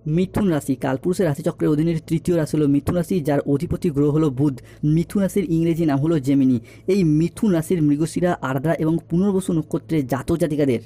মিথুন রাশি কালপুরুষের রাশিচক্রের অধীনের তৃতীয় রাশি হলো মিথুন রাশি, যার অধিপতি গ্রহ হলো বুধ। মিথুন রাশির ইংরেজি নাম হলো জেমিনি। এই মিথুন রাশির মৃগশিরা, আর্দ্রা এবং পুনর্বসু নক্ষত্রের জাতক জাতিকাদের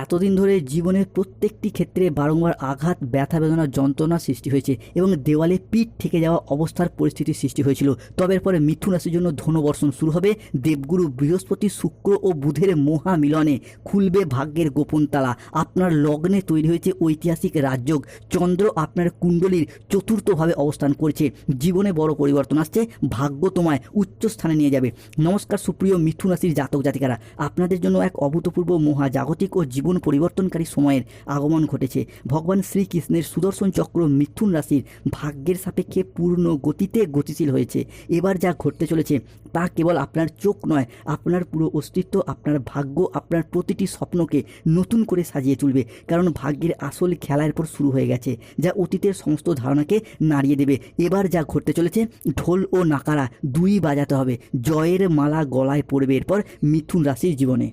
এতদিন ধরে জীবনের প্রত্যেকটি ক্ষেত্রে বারংবার আঘাত, ব্যথা, বেদনা, যন্ত্রণা সৃষ্টি হয়েছে এবং দেওয়ালে পিঠ থেকে যাওয়া অবস্থার পরিস্থিতির সৃষ্টি হয়েছিল। তবে এরপরে মিথুন রাশির জন্য ধনবর্ষণ শুরু হবে। দেবগুরু বৃহস্পতি, শুক্র ও বুধের মহামিলনে খুলবে ভাগ্যের গোপন তালা। আপনার লগ্নে তৈরি হয়েছে ঐতিহাসিক রাজযোগ। চন্দ্র আপনার কুণ্ডলীর চতুর্থভাবে অবস্থান করছে। জীবনে বড় পরিবর্তন আসছে। ভাগ্য তোমায় উচ্চ স্থানে নিয়ে যাবে। নমস্কার সুপ্রিয় মিথুন রাশির জাতক জাতিকারা, আপনাদের জন্য এক অভূতপূর্ব মহাজাগতিক ও জীবন পরিবর্তনকারী সময়ের আগমন ঘটেছে। ভগবান শ্রীকৃষ্ণের সুদর্শন চক্র মিথুন রাশির ভাগ্যের সাপেক্ষে পূর্ণ গতিতে গতিশীল হয়েছে। এবার যা ঘটতে চলেছে তা কেবল আপনার চোখ নয়, আপনার পুরো অস্তিত্ব, আপনার ভাগ্য, আপনার প্রতিটি স্বপ্নকে নতুন করে সাজিয়ে তুলবে। কারণ ভাগ্যের আসল খেলা এরপর শুরু হয়ে গেছে, যা অতীতের সমস্ত ধারণাকে নাড়িয়ে দেবে। এবার যা ঘটতে চলেছে, ঢোল ও নাকারা দুই বাজাতে হবে। জয়ের মালা গলায় পড়বে এরপর মিথুন রাশির জীবনে।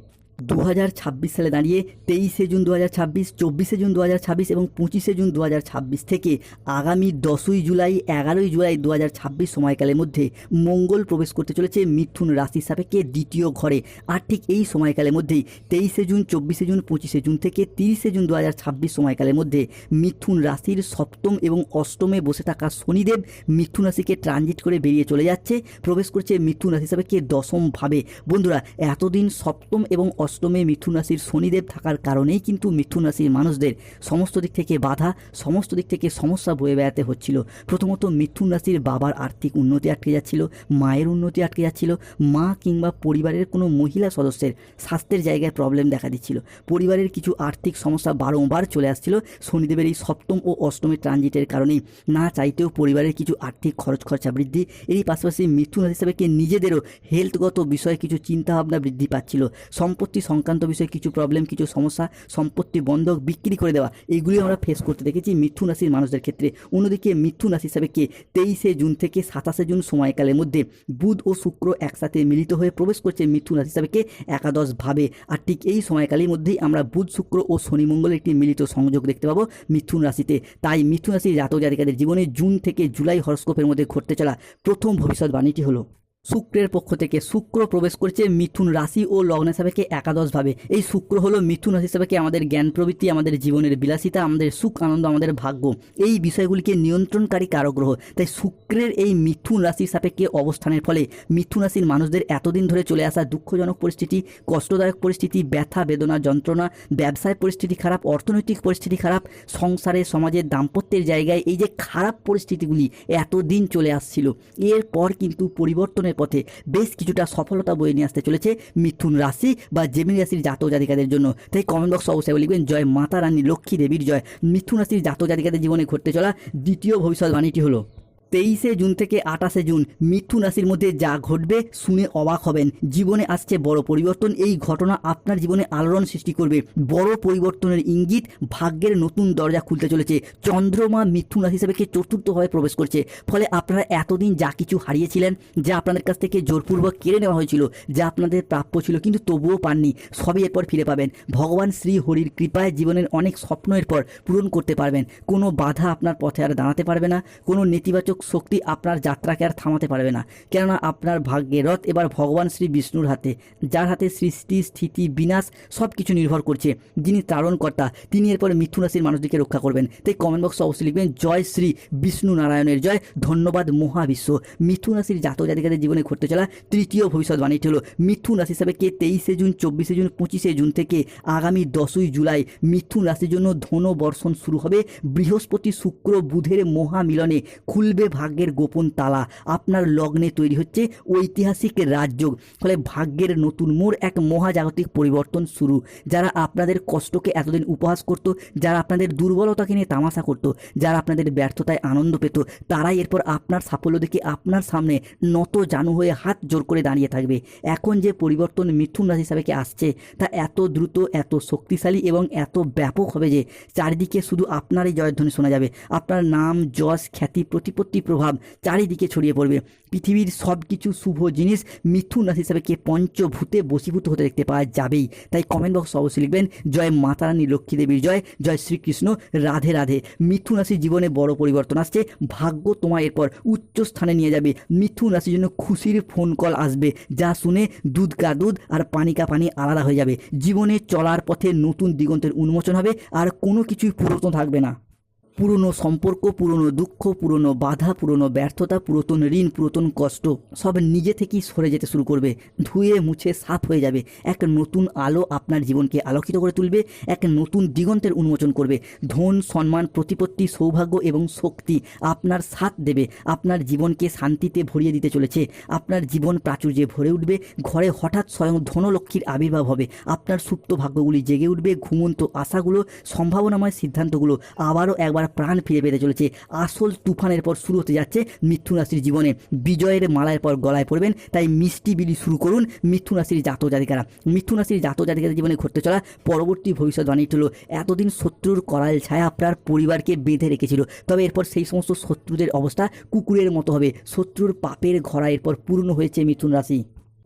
2026 সালে দাঁড়িয়ে 23শে জুন 2026, 24শে জুন 2026 এবং 25শে জুন 2026 থেকে আগামী 10ই জুলাই, 11ই জুলাই 2026 সময়কালের মধ্যে মঙ্গল প্রবেশ করতে চলেছে মিথুন রাশির সাপেক্ষে দ্বিতীয় ঘরে। আর ঠিক এই সময়কালের মধ্যেই 23শে জুন, 24শে জুন, 25শে জুন থেকে 30শে জুন 2026 সময়কালের মধ্যে মিথুন রাশির সপ্তম এবং অষ্টমে বসে থাকা শনিদেব মিথুন রাশিকে ট্রানজিট করে বেরিয়ে চলে যাচ্ছে, প্রবেশ করছে মিথুন রাশি সাপেক্ষে দশমভাবে। বন্ধুরা, এতদিন সপ্তম এবং অষ্টমে মিথুন রাশির শনিদেব থাকার কারণেই কিন্তু মিথুন রাশির মানুষদের সমস্ত দিক থেকে বাধা, সমস্ত দিক থেকে সমস্যা বয়ে বেড়াতে হচ্ছিল। প্রথমত মিথুন রাশির বাবার আর্থিক উন্নতি আটকে যাচ্ছিল, মায়ের উন্নতি আটকে যাচ্ছিল, মা কিংবা পরিবারের কোনো মহিলা সদস্যের স্বাস্থ্যের জায়গায় প্রবলেম দেখা দিচ্ছিল, পরিবারের কিছু আর্থিক সমস্যা বারংবার চলে আসছিল শনিদেবের এই সপ্তম ও অষ্টমের ট্রানজিটের কারণেই। না চাইতেও পরিবারের কিছু আর্থিক খরচা বৃদ্ধি, এরই পাশাপাশি মিথুন রাশি হিসাবে নিজেদেরও হেলথগত বিষয়ে কিছু চিন্তাভাবনা বৃদ্ধি পাচ্ছিল। সম্পত্তি সংক্রান্ত বিষয়ে কিছু প্রবলেম, কিছু সমস্যা, সম্পত্তি বন্ধক বিক্রি করে দেওয়া, এইগুলি আমরা ফেস করতে দেখেছি মিথুন রাশির মানুষদের ক্ষেত্রে। অন্যদিকে মিথুন রাশি হিসাবে 23শে জুন থেকে 27শে জুন সময়কালের মধ্যে বুধ ও শুক্র একসাথে মিলিত হয়ে প্রবেশ করছে মিথুন রাশি হিসাবে একাদশভাবে। আর ঠিক এই সময়কালের মধ্যেই আমরা বুধ, শুক্র ও শনি মঙ্গলের একটি মিলিত সংযোগ দেখতে পাবো মিথুন রাশিতে। তাই মিথুন রাশির জাতক জাতিকাদের জীবনে জুন থেকে জুলাই হরস্কোপের মধ্যে ঘটতে চলা প্রথম ভবিষ্যৎবাণীটি হলো শুক্রের পক্ষ থেকে। শুক্র প্রবেশ করছে মিথুন রাশি ও লগ্নের সাপেক্ষে একাদশভাবে। এই শুক্র হলো মিথুন রাশি সাপেক্ষে আমাদের জ্ঞান প্রবৃত্তি, আমাদের জীবনের বিলাসিতা, আমাদের সুখ আনন্দ, আমাদের ভাগ্য, এই বিষয়গুলিকে নিয়ন্ত্রণকারী কারক গ্রহ। তাই শুক্রের এই মিথুন রাশির সাপেক্ষে অবস্থানের ফলে মিথুন রাশির মানুষদের এতদিন ধরে চলে আসা দুঃখজনক পরিস্থিতি, কষ্টদায়ক পরিস্থিতি, ব্যথা, বেদনা, যন্ত্রণা, ব্যবসায় পরিস্থিতি খারাপ, অর্থনৈতিক পরিস্থিতি খারাপ, সংসারে, সমাজের, দাম্পত্যের জায়গায় এই যে খারাপ পরিস্থিতিগুলি এতদিন চলে আসছিল, এরপর কিন্তু পরিবর্তনের পথে বেশ কিছুটা সফলতা বয়ে নিয়ে আসতে চলেছে মিথুন রাশি বা জেমিনি রাশির জাতক জাতিকাদের জন্য। তাই কমেন্ট বক্স অবশ্যই লিখবেন জয় মাতা রানী লক্ষ্মী দেবীর জয়। মিথুন রাশির জাতক জাতিকাদের জীবনে ঘটতে চলা দ্বিতীয় ভবিষ্যৎবাণীটি হলো 23শে জুন থেকে 28শে জুন মিথুন রাশির মধ্যে যা ঘটবে শুনে অবাক হবেন। জীবনে আসছে বড় পরিবর্তন। এই ঘটনা আপনার জীবনে আলোড়ন সৃষ্টি করবে। বড় পরিবর্তনের ইঙ্গিত, ভাগ্যের নতুন দরজা খুলতে চলেছে। চন্দ্রমা মিথুন রাশি হিসেবে চতুর্থভাবে প্রবেশ করছে। ফলে আপনারা এতদিন যা কিছু হারিয়েছিলেন, যা আপনাদের কাছ থেকে জোরপূর্বক কেড়ে নেওয়া হয়েছিল, যা আপনাদের প্রাপ্য ছিল কিন্তু তবুও পাননি, সবই এরপর ফিরে পাবেন। ভগবান শ্রী হরির কৃপায় জীবনের অনেক স্বপ্ন এরপর পূরণ করতে পারবেন। কোনো বাধা আপনার পথে আর দাঁড়াতে পারবে না, কোনো নেতিবাচক শক্তি আপনার যাত্রাকে আর থামাতে পারবে না। কেননা আপনার ভাগ্যের রথ এবার ভগবান শ্রী বিষ্ণুর হাতে, যার হাতে সৃষ্টি, স্থিতি, বিনাশ সব কিছু নির্ভর করছে। যিনি তারণকর্তা, তিনি এরপরে মিথুন রাশির মানুষদেরকে রক্ষা করবেন। তাই কমেন্ট বক্সে অবশ্যই লিখবেন জয় শ্রী বিষ্ণু নারায়ণের জয়, ধন্যবাদ মহাবিশ্ব। মিথুন রাশির জাতক জাতিকাদের জীবনে ঘটতে চলা তৃতীয় ভবিষ্যৎবাণীটি হলো মিথুন রাশি হিসাবে 23শে জুন, 24শে জুন, 25শে জুন থেকে আগামী 10ই জুলাই মিথুন রাশির জন্য ধন বর্ষণ শুরু হবে। বৃহস্পতি, শুক্র, বুধের মহামিলনে খুলবে ভাগ্যের গোপন তালা। আপনার লগ্নে তৈরি হচ্ছে ঐতিহাসিক রাজযোগ। ফলে ভাগ্যের নতুন মোড়, এক মহাজাগতিক পরিবর্তন শুরু। যারা আপনাদের কষ্টকে এতদিন উপহাস করত, যারা আপনাদের দুর্বলতাকে নিয়ে তামাশা করত, যারা আপনাদের ব্যর্থতায় আনন্দ পেত, তারাই এরপর আপনার সাফল্য দেখে আপনার সামনে নত জানু হয়ে হাত জোর করে দাঁড়িয়ে থাকবে। এখন যে পরিবর্তন মিথুন রাশি হিসাবে আসছে তা এত দ্রুত, এত শক্তিশালী এবং এত ব্যাপক হবে যে চারিদিকে শুধু আপনারই জয়ধ্বনি শোনা যাবে। আপনার নাম, যশ, খ্যাতি, প্রতিপত্তি প্রভাব চারিদিকে ছড়িয়ে পড়বে। পৃথিবীর সব কিছু শুভ জিনিস মিথুন রাশি হিসাবে কে পঞ্চভূতে বশীভূত হতে দেখতে পাওয়া যাবেই। তাই কমেন্ট বক্স অবশ্যই লিখবেন জয় মাতা রানী লক্ষ্মী দেবীর জয়, জয় শ্রীকৃষ্ণ, রাধে রাধে। মিথুন রাশির জীবনে বড় পরিবর্তন আসছে, ভাগ্য তোমার এরপর উচ্চ স্থানে নিয়ে যাবে। মিথুন রাশির জন্য খুশির ফোন কল আসবে, যা শুনে দুধ কা দুধ আর পানি কা পানি আলাদা হয়ে যাবে। জীবনে চলার পথে নতুন দিগন্তের উন্মোচন হবে, আর কোনো কিছুই পুরাতন থাকবে না। পুরনো সম্পর্ক, পুরনো দুঃখ, পুরনো বাধা, পুরনো ব্যর্থতা, পুরাতন ঋণ, পুরাতন কষ্ট সব নিজে থেকেই সরে যেতে শুরু করবে, ধুয়ে মুছে সাফ হয়ে যাবে। এক নতুন আলো আপনার জীবনকে আলোকিত করে তুলবে, এক নতুন দিগন্তের উন্মোচন করবে। ধন, সম্মান, প্রতিপত্তি, সৌভাগ্য এবং শক্তি আপনার সাথ দেবে, আপনার জীবনকে শান্তিতে ভরিয়ে দিতে চলেছে। আপনার জীবন প্রাচুর্যে ভরে উঠবে, ঘরে হঠাৎ স্বয়ং ধনলক্ষ্মীর আবির্ভাব হবে, আপনার সুপ্ত ভাগ্যগুলি জেগে উঠবে, ঘুমন্ত আশাগুলো, সম্ভাবনাময় সিদ্ধান্তগুলো আবারও একবার প্রাণ ফিরে পেতে চলেছে। আসল তুফানের পর শুরু হতে যাচ্ছে মিথুন রাশির জীবনে, বিজয়ের মালার পর গলায় পড়বেন। তাই মিষ্টি বিলি শুরু করুন মিথুন রাশির জাতক জাতিকারা। মিথুন রাশির জাতক জাতিকাদের জীবনে ঘটতে চলা পরবর্তী ভবিষ্যৎবাণীটি হলো, এতদিন শত্রুর করাল ছায়া আপনার পরিবারকে বেঁধে রেখেছিল, তবে এরপর সেই সমস্ত শত্রুদের অবস্থা কুকুরের মতো হবে। শত্রুর পাপের ঘরা এরপর পূর্ণ হয়েছে মিথুন রাশি।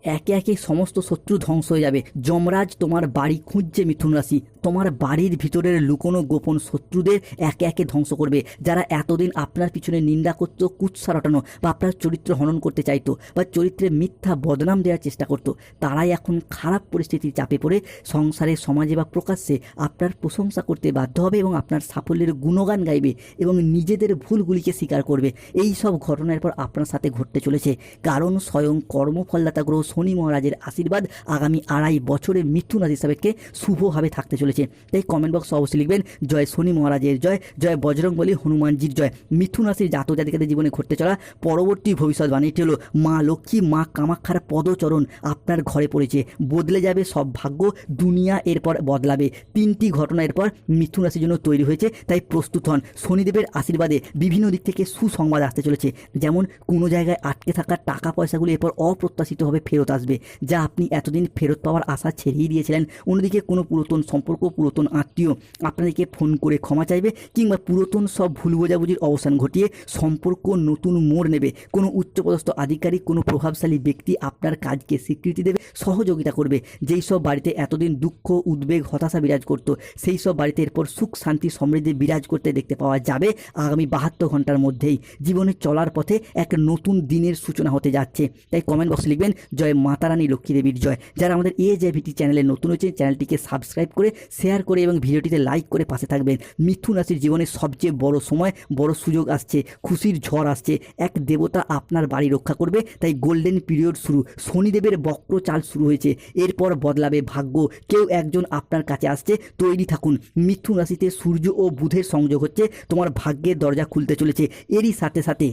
একে একে সমস্ত শত্রু ধ্বংস হয়ে যাবে। যমরাজ তোমার বাড়ি খুঁজছে মিথুন রাশি, তোমার বাড়ির ভিতরের লুকোনো গোপন শত্রুদের একে একে ধ্বংস করবে। যারা এতদিন আপনার পিছনে নিন্দা করত, কুৎসা রটানো বা আপনার চরিত্র হনন করতে চাইতো বা চরিত্রে মিথ্যা বদনাম দেওয়ার চেষ্টা করত, তারাই এখন খারাপ পরিস্থিতির চাপে পড়ে সংসারে, সমাজে বা প্রকাশ্যে আপনার প্রশংসা করতে বাধ্য হবে এবং আপনার সাফল্যের গুণগান গাইবে এবং নিজেদের ভুলগুলিকে স্বীকার করবে। এই সব ঘটনার পর আপনার সাথে ঘটতে চলেছে, কারণ স্বয়ং কর্মফলদাতা গ্রহ শনি মহারাজের আশীর্বাদ আগামী 2.5 বছরে মিথুন রাশি হিসাবেকে শুভভাবে থাকতে চলেছে। তাই কমেন্ট বক্স অবশ্যই লিখবেন জয় শনি মহারাজের জয়, জয় বজরংবলী হনুমানজির জয়। মিথুন রাশির জাতক জাতিকাদের জীবনে ঘটতে চলা পরবর্তী ভবিষ্যৎবাণীটি হলো, মা লক্ষ্মী, মা কামাখ্যার পদচরণ আপনার ঘরে পড়েছে, বদলে যাবে সব ভাগ্য, দুনিয়া এরপর বদলাবে। 3টি ঘটনা এরপর মিথুন রাশির জন্য তৈরি হয়েছে, তাই প্রস্তুত হন। শনিদেবের আশীর্বাদে বিভিন্ন দিক থেকে সুসংবাদ আসতে চলেছে, যেমন কোনো জায়গায় আটকে থাকা টাকা পয়সাগুলো এরপর অপ্রত্যাশিতভাবে ফেরত আসবে, যা আপনি এতদিন ফেরত পাওয়ার আশা ছেড়েই দিয়েছিলেন। অন্যদিকে কোনো পুরাতন সম্পর্ক, পুরাতন আত্মীয় আপনাদেরকে ফোন করে ক্ষমা চাইবে, কিংবা পুরাতন সব ভুল বোঝাবুঝির অবসান ঘটিয়ে সম্পর্ক নতুন মোড় নেবে। কোনো উচ্চপদস্থ আধিকারিক, কোনো প্রভাবশালী ব্যক্তি আপনার কাজকে স্বীকৃতি দেবে, সহযোগিতা করবে। যেই সব বাড়িতে এতদিন দুঃখ, উদ্বেগ, হতাশা বিরাজ করত, সেই সব বাড়িতে এরপর সুখ, শান্তি, সমৃদ্ধি বিরাজ করতে দেখতে পাওয়া যাবে। আগামী 72 ঘন্টার মধ্যেই জীবনে চলার পথে এক নতুন দিনের সূচনা হতে যাচ্ছে। তাই কমেন্ট বক্সে লিখবেন জয় মাতা রানী লক্ষ্মী দেবীর জয়। যারা আমাদের AJVT চ্যানেলে নতুন হয়েছে, চ্যানেলটিকে সাবস্ক্রাইব করে, শেয়ার করে এবং ভিডিওটিতে লাইক করে পাশে থাকবেন। মিথুন রাশির জীবনে সবচেয়ে বড় সময়, বড় সুযোগ আসছে, খুশির ঝড় আসছে। এক দেবতা আপনার বাড়ি রক্ষা করবে, তাই গোল্ডেন পিরিয়ড শুরু। শনিদেবের বক্র চাল শুরু হয়েছে, এরপর বদলাবে ভাগ্য। কেউ একজন আপনার কাছে আসছে, তৈরি থাকুন। মিথুন রাশিতে সূর্য ও বুধের সংযোগ হচ্ছে, তোমার ভাগ্যের দরজা খুলতে চলেছে। এরই সাথে সাথে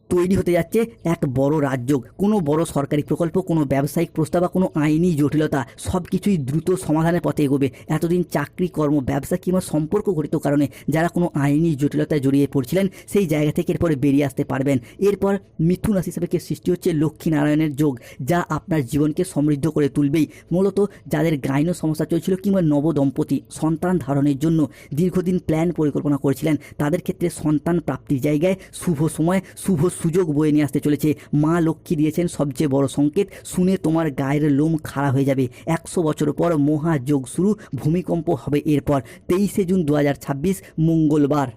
তৈরি হতে যাচ্ছে এক বড় রাজযোগ। কোনো বড় সরকারি প্রকল্প, কোনো ব্যবসায়িক প্রস্তাব বা কোনো আইনি জটিলতা সব কিছুই দ্রুত সমাধানের পথে এগোবে। এতদিন চাকরি, কর্ম, ব্যবসা কিংবা সম্পর্ক গঠিত কারণে যারা কোনো আইনি জটিলতায় জড়িয়ে পড়ছিলেন, সেই জায়গা থেকে এরপরে বেরিয়ে আসতে পারবেন। এরপর মিথুন রাশি হিসেবে সৃষ্টি হচ্ছে লক্ষ্মী নারায়ণের যোগ, যা আপনার জীবনকে সমৃদ্ধ করে তুলবেই। মূলত যাদের গাইনো সমস্যা চলছিল কিংবা নবদম্পতি সন্তান ধারণের জন্য দীর্ঘদিন প্ল্যান পরিকল্পনা করেছিলেন, তাদের ক্ষেত্রে সন্তান প্রাপ্তির জায়গায় শুভ সময়, শুভ সুযোগ বয়ে নিয়ে আসতে চলেছে। মা লক্ষ্মী দিয়েছেন সবচেয়ে বড় সংকেত, শুনে তোমার গায়ের লোম খাড়া হয়ে যাবে। 100 বছর পর মহাযোগ শুরু, ভূমিকম্প হবে এরপর। 23শে জুন 2026 মঙ্গলবার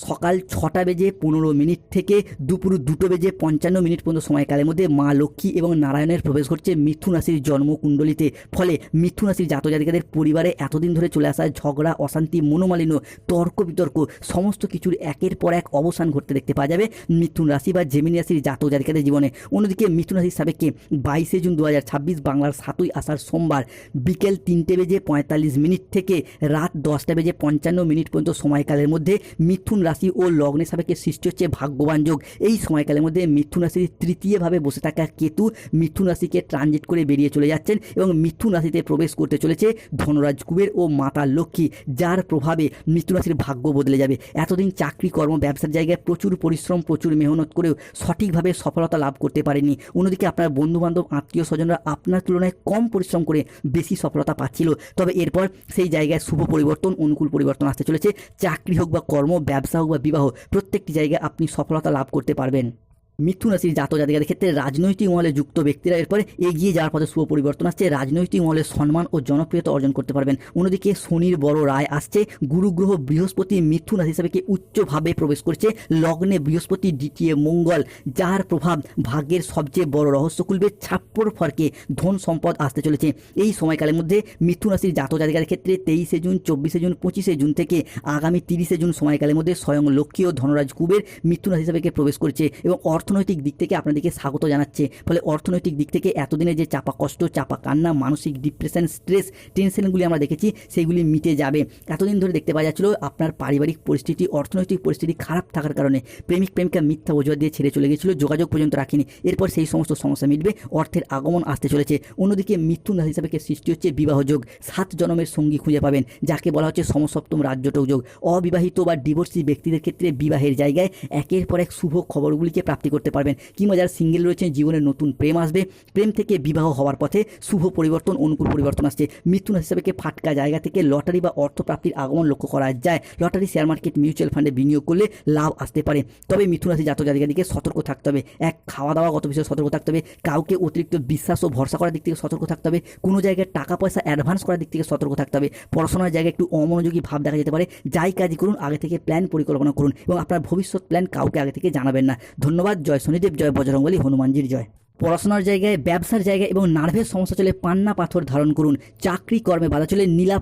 সকাল 6:15 থেকে দুপুর 2:55 পর্যন্ত সময়কালের মধ্যে মা লক্ষ্মী এবং নারায়ণের প্রবেশ ঘটছে মিথুন রাশির জন্মকুণ্ডলিতে। ফলে মিথুন রাশির জাতক জাতিকাদের পরিবারে এতদিন ধরে চলে আসা ঝগড়া, অশান্তি, মনোমালিন্য, তর্ক বিতর্ক সমস্ত কিছুর একের পর এক অবসান ঘটতে দেখতে পাওয়া যাবে মিথুন রাশি বা জেমিনি রাশির জাতক জাতিকাদের জীবনে। অন্যদিকে মিথুন রাশির সাপেক্ষে 22শে জুন 2026 বাংলার 7ই আষাঢ় সোমবার বিকেল 3:45 থেকে রাত 10:55 পর্যন্ত সময়কালের মধ্যে মিথুন রাশি ও লগ্নের সাপেক্ষে সৃষ্টি হচ্ছে ভাগ্যবান যোগ। এই সময়কালের মধ্যে মিথুন রাশির তৃতীয়ভাবে বসে থাকা কেতু মিথুন রাশিকে ট্রানজিট করে বেরিয়ে চলে যাচ্ছেন এবং মিথুন রাশিতে প্রবেশ করতে চলেছে ধনরাজ কুবের ও মাতা লক্ষ্মী, যার প্রভাবে মিথুন রাশির ভাগ্য বদলে যাবে। এতদিন চাকরি, কর্ম, ব্যবসার জায়গায় প্রচুর পরিশ্রম, প্রচুর মেহনত করেও সঠিকভাবে সফলতা লাভ করতে পারেনি। অন্যদিকে আপনার বন্ধুবান্ধব, আত্মীয় স্বজনরা আপনার তুলনায় কম পরিশ্রম করে বেশি সফলতা পাচ্ছিল, তবে এরপর সেই জায়গায় শুভ পরিবর্তন, অনুকূল পরিবর্তন আসতে চলেছে। চাকরি হোক বা কর্ম, ব্যবসা ব্যবসা হোক বা বিবাহ, প্রত্যেকটি জায়গায় আপনি সফলতা লাভ করতে পারবেন। মিথুন রাশির জাতক জাতিকাদের ক্ষেত্রে রাজনৈতিক মহলে যুক্ত ব্যক্তিরা এরপরে এগিয়ে যাওয়ার পথে শুভ পরিবর্তন আসছে, রাজনৈতিক মহলে সম্মান ও জনপ্রিয়তা অর্জন করতে পারবেন। অন্যদিকে শনির বড় রায় আসছে, গুরুগ্রহ বৃহস্পতি মিথুন রাশি হিসাবে উচ্চভাবে প্রবেশ করছে, লগ্নে বৃহস্পতি দ্বিতীয় মঙ্গল, যার প্রভাব ভাগ্যের সবচেয়ে বড় রহস্য খুলবে, ছাপ্পর ফর্কে ধন সম্পদ আসতে চলেছে। এই সময়কালের মধ্যে মিথুন রাশির জাতক জাতিকাদের ক্ষেত্রে 23শে জুন, 24শে জুন, 25শে জুন থেকে আগামী 30শে জুন সময়কালের মধ্যে স্বয়ং লক্ষ্মী ও ধনরাজ কুবের মিথুন রাশি হিসাবে প্রবেশ করছে এবং অর্থনৈতিক দিক থেকে আপনাদেরকে স্বাগত জানাচ্ছে। ফলে অর্থনৈতিক দিক থেকে এতদিনে যে চাপা কষ্ট, চাপা কান্না, মানসিক ডিপ্রেশন, স্ট্রেস, টেনশনগুলি আমরা দেখেছি সেগুলি মিটে যাবে। এতদিন ধরে দেখতে পাওয়া যাচ্ছিল আপনার পারিবারিক পরিস্থিতি, অর্থনৈতিক পরিস্থিতি খারাপ থাকার কারণে প্রেমিক প্রেমিকা মিথ্যা অজুহাত দিয়ে ছেড়ে চলে গেছিলো, যোগাযোগ পর্যন্ত রাখিনি। এরপর সেই সমস্ত সমস্যা মিটবে, অর্থের আগমন আসতে চলেছে। অন্যদিকে মিথুন রাশি হিসাবে সৃষ্টি হচ্ছে বিবাহ যোগ, 7 জন্মের সঙ্গী খুঁজে পাবেন, যাকে বলা হচ্ছে সমসপ্তম রাজ্যটক যোগ। অবিবাহিত বা ডিভোর্সি ব্যক্তিদের ক্ষেত্রে বিবাহের জায়গায় একের পর এক শুভ খবরগুলিকে প্রাপ্তি করতে পারবেন। কিংবা যারা সিঙ্গেল রয়েছেন জীবনে নতুন প্রেম আসবে, প্রেম থেকে বিবাহ হওয়ার পথে শুভ পরিবর্তন, অনুকূল পরিবর্তন আসছে। মিথুন রাশি হিসাবে ফাটকা জায়গা থেকে লটারি বা অর্থপ্রাপ্তির আগমন লক্ষ্য করা যায়। লটারি, শেয়ার মার্কেট, মিউচুয়াল ফান্ডে বিনিয়োগ করলে লাভ আসতে পারে। তবে মিথুন রাশি জাতক জাতিকাদেরকে সতর্ক থাকতে হবে। এক, খাওয়া দাওয়াগত বিষয়ে সতর্ক থাকতে হবে, কাউকে অতিরিক্ত বিশ্বাস ও ভরসা করার দিক থেকে সতর্ক থাকতে হবে, কোনো জায়গায় টাকা পয়সা অ্যাডভান্স করার দিক থেকে সতর্ক থাকতে হবে। পড়াশোনার জায়গায় একটু অমনোযোগী ভাব দেখা যেতে পারে। যাই কাজই করুন আগে থেকে প্ল্যান পরিকল্পনা করুন এবং আপনার ভবিষ্যৎ প্ল্যান কাউকে আগে থেকে জানাবেন না। ধন্যবাদ। জয় শনিদেব, জয় বজরংবলী, হনুমানজির জয়। পড়াশোনার জায়গায়, ব্যবসার জায়গায় এবং নার্ভের সমস্যা চলে পান্না পাথর ধারণ করুন। চাকরি কর্মে বাধা চলে নীলা